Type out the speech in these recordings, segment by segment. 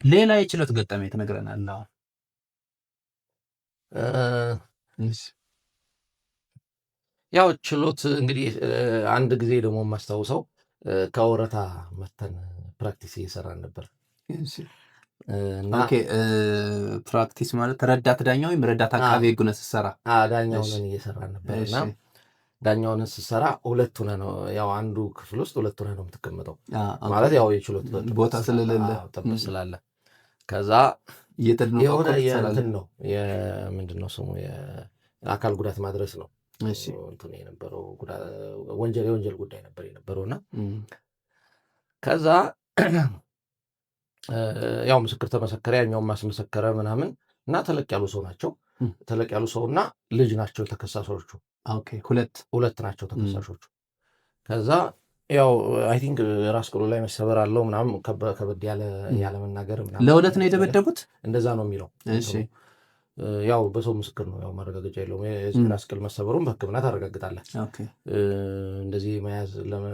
ሌላ የችሎት ገጠመኝ ትነግረናለህ አሁን? ያው ችሎት እንግዲህ አንድ ጊዜ ደግሞ የማስታውሰው ከወረታ መተን ፕራክቲስ እየሰራን ነበር። ኦኬ ፕራክቲስ ማለት ረዳት ዳኛ ወይም ረዳት አቃቤ ሕግ ሆነህ ስትሰራ? ዳኛውን እየሰራን ነበር እና ዳኛውን ስትሰራ ሁለት ሆነህ ነው ያው አንዱ ክፍል ውስጥ ሁለት ሆነህ ነው የምትቀመጠው ማለት ያው የችሎት ቦታ ስለሌለ ጥብቅ ስላለ ከዛ የሆነ የእንትን ነው ምንድን ነው ስሙ የአካል ጉዳት ማድረስ ነው እንትን የነበረው የወንጀል ጉዳይ ነበር የነበረውና ከዛ ያው ምስክር ተመሰከረ ያኛውን ማስመሰከረ ምናምን እና ተለቅ ያሉ ሰው ናቸው። ተለቅ ያሉ ሰውና ልጅ ናቸው ተከሳሾቹ። ኦኬ ሁለት ናቸው ተከሳሾቹ። ከዛ ያው አይ ቲንክ ራስ ቅሉ ላይ መሰበር አለው ምናምን ከበድ ያለ መናገር ምናምን ለሁለት ነው የተደበደቡት እንደዛ ነው የሚለው። እሺ ያው በሰው ምስክር ነው ያው ማረጋገጫ የለውም። የዚህ ራስ ቅል መሰበሩን በሕክምና ታረጋግጣለህ። እንደዚህ መያዝ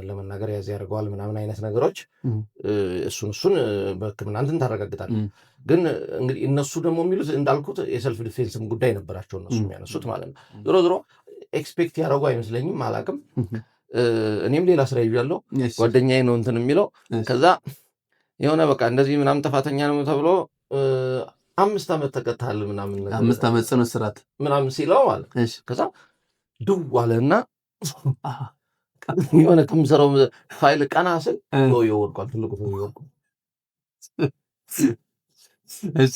ለመናገር ያዝ ያደርገዋል ምናምን አይነት ነገሮች እሱን በሕክምና እንትን ታረጋግጣለህ። ግን እንግዲህ እነሱ ደግሞ የሚሉት እንዳልኩት የሰልፍ ዲፌንስም ጉዳይ ነበራቸው እነሱ የሚያነሱት ማለት ነው። ዞሮ ኤክስፔክት ያደረጉ አይመስለኝም አላቅም። እኔም ሌላ ስራ ይዣለሁ ጓደኛዬ ነው እንትን የሚለው ከዛ የሆነ በቃ እንደዚህ ምናምን ጥፋተኛ ነው ተብሎ 5 ዓመት ተቀጣል ምናምን 5 ዓመት ጽኑ እስራት ምናምን ሲለው ማለት ከዛ ድው አለና የሆነ ከምሰራው ፋይል ቀና ስል ሰውዬው ወድቋል። ትልቁ ሰውዬው ወድቋል። እሺ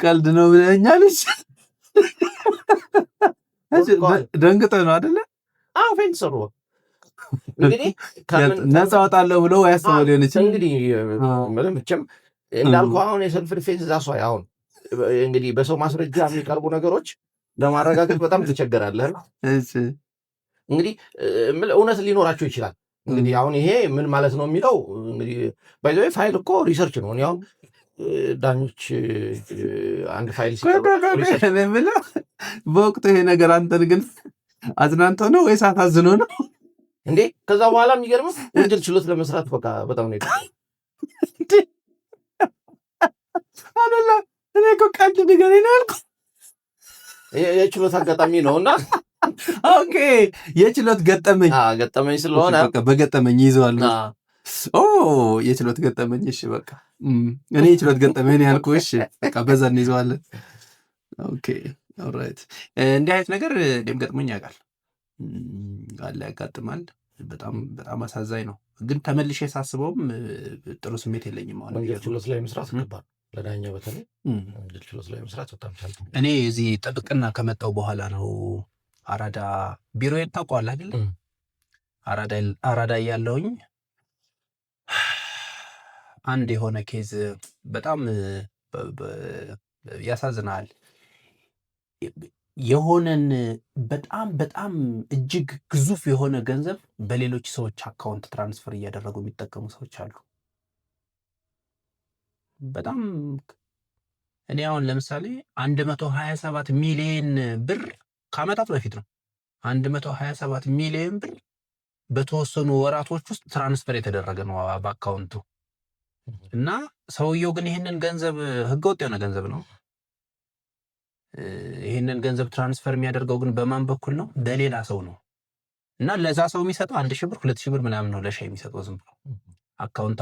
ቀልድ ነው ብለኛል። ደንግጠህ ነው አይደለ? አዎ ፌንት ሰሩ እንግዲህ ነፃ ወጣለሁ ብሎ ያስበው ሊሆን ይችላል። እንግዲህ መቼም እንዳልኩህ አሁን የሰልፍ ዲፌንስ ዛሷ አሁን እንግዲህ በሰው ማስረጃ የሚቀርቡ ነገሮች ለማረጋገጥ በጣም ትቸገራለህ። እንግዲህ እውነት ሊኖራቸው ይችላል። እንግዲህ አሁን ይሄ ምን ማለት ነው የሚለው እንግዲህ ባይዘ ፋይል እኮ ሪሰርች ነው። አሁን ዳኞች አንድ ፋይል በወቅቱ ይሄ ነገር አንተን ግን አዝናንቶ ነው ወይስ አሳዝኖ ነው እንዴ? ከዛ በኋላ የሚገርምህ ወንጀል ችሎት ለመስራት በቃ በጣም ነው አደላ እኔ እኮ ቀልድ ነገር ነው ያልኩት። የችሎት አጋጣሚ ነውና ኦኬ የችሎት ገጠመኝ ስለሆነ በገጠመኝ ይዘዋል። የችሎት ገጠመኝ እሺ በቃ እኔ የችሎት ገጠመኝ ያልኩህ እሺ በቃ በዛ እንይዘዋለን። ኦኬ ኦልራይት እንዲህ አይነት ነገር እኔም ገጥሞኝ ያውቃል አለ ያጋጥማል። በጣም በጣም አሳዛኝ ነው ግን ተመልሼ ሳስበውም ጥሩ ስሜት የለኝም። አሁን ወንጀል ችሎት ላይ መስራት ከባድ ለዳኛ በተለይ ወንጀል ችሎት ላይ መስራት በጣም እኔ እዚህ ጥብቅና ከመጣሁ በኋላ ነው አራዳ ቢሮዬን ታውቀዋለህ አይደል? አራዳ ያለውኝ አንድ የሆነ ኬዝ በጣም ያሳዝናል። የሆነን በጣም በጣም እጅግ ግዙፍ የሆነ ገንዘብ በሌሎች ሰዎች አካውንት ትራንስፈር እያደረጉ የሚጠቀሙ ሰዎች አሉ። በጣም እኔ አሁን ለምሳሌ 127 ሚሊዮን ብር ከዓመታት በፊት ነው 127 ሚሊዮን ብር በተወሰኑ ወራቶች ውስጥ ትራንስፈር የተደረገ ነው በአካውንቱ እና ሰውየው ግን ይህንን ገንዘብ ህገወጥ የሆነ ገንዘብ ነው። ይህንን ገንዘብ ትራንስፈር የሚያደርገው ግን በማን በኩል ነው? በሌላ ሰው ነው። እና ለዛ ሰው የሚሰጠው 1000 ብር 2000 ብር ምናምን ነው ለሻይ የሚሰጠው። ዝም ብሎ አካውንት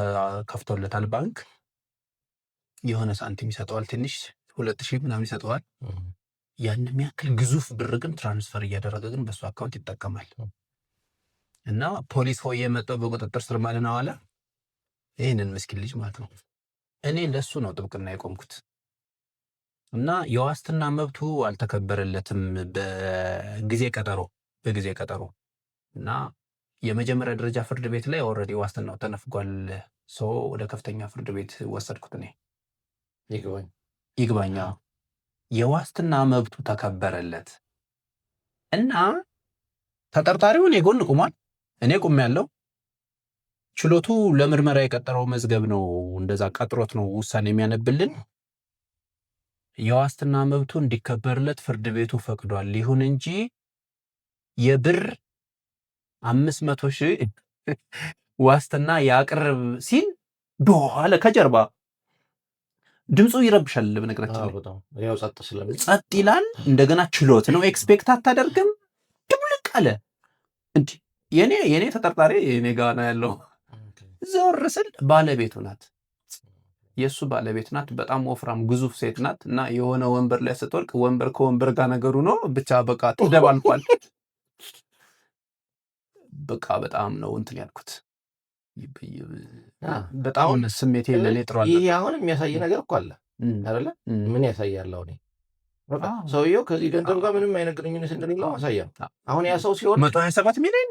ከፍቶለታል ባንክ የሆነ ሳንቲም ይሰጠዋል፣ ትንሽ 2000 ምናምን ይሰጠዋል። ያንን የሚያክል ግዙፍ ብር ግን ትራንስፈር እያደረገ ግን በሱ አካውንት ይጠቀማል። እና ፖሊስ ሆይ የመጣው በቁጥጥር ስር ማለት ነው አለ ይህንን ምስኪን ልጅ ማለት ነው። እኔ ለሱ ነው ጥብቅና የቆምኩት እና የዋስትና መብቱ አልተከበረለትም በጊዜ ቀጠሮ እና የመጀመሪያ ደረጃ ፍርድ ቤት ላይ ኦልሬዲ ዋስትናው ተነፍጓል። ሰው ወደ ከፍተኛ ፍርድ ቤት ወሰድኩት እኔ ይግባኛ የዋስትና መብቱ ተከበረለት እና ተጠርጣሪው እኔ ጎን ቆሟል። እኔ ቆሜያለሁ። ችሎቱ ለምርመራ የቀጠረው መዝገብ ነው። እንደዛ ቀጥሮት ነው ውሳኔ የሚያነብልን። የዋስትና መብቱ እንዲከበርለት ፍርድ ቤቱ ፈቅዷል። ይሁን እንጂ የብር 500,000 ዋስትና ያቅርብ ሲል ዶኋለ ከጀርባ ድምፁ ይረብሻል። በነገራችን ላይ ያው ጸጥ ይላል። እንደገና ችሎት ነው፣ ኤክስፔክት አታደርግም። ድብልቅ አለ። እንዲ የኔ ተጠርጣሪ የኔ ጋ ነው ያለው። ዘወር ስል ባለቤቱ ናት፣ የእሱ ባለቤት ናት። በጣም ወፍራም ግዙፍ ሴት ናት። እና የሆነ ወንበር ላይ ስትወልቅ ወንበር ከወንበር ጋር ነገሩ ነው ብቻ በቃ ተደባልቋል። በቃ በጣም ነው እንትን ያልኩት። በጣም ስሜት የለን ጥሯል። ይሄ አሁን የሚያሳይ ነገር እኮ አለ አይደለ? ምን ያሳያል? አሁን ሰውየው ከዚህ ገንዘብ ጋር ምንም አይነት ግንኙነት እንደሌለው አሳያ። አሁን ያ ሰው ሲሆን 127 ሚሊዮን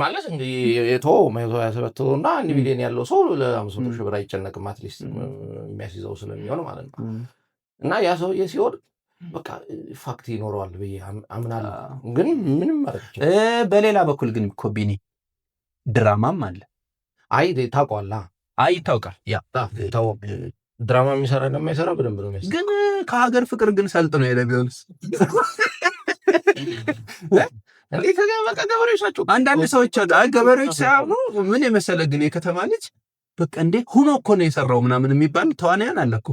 ማለት እንግዲህ የቶ 127 እና 1 ሚሊዮን ያለው ሰው ለ500 ሺህ ብር አይጨነቅም። አትሊስት የሚያስይዘው ስለሚሆን ማለት ነው። እና ያ ሰውዬ ሲሆን በቃ ፋክት ይኖረዋል ብዬ አምናለሁ። ግን ምንም ማለት በሌላ በኩል ግን ኮቢኒ ድራማም አለ። አይ ታውቀዋለህ? አይ ይታወቃል። ያ ድራማ የሚሰራ እንደማይሰራ በደንብ ነው የሚያስብ። ግን ከሀገር ፍቅር ግን ሰልጥኖ የለ ቢሆንስ? እንዴት በቃ ገበሬዎች ናቸው አንዳንድ ሰዎች አሉ። ገበሬዎች ሳይሆኑ ምን የመሰለ ግን የከተማ ልጅ በቃ እንዴ ሁኖ እኮ ነው የሰራው ምናምን የሚባል ተዋናያን አለ እኮ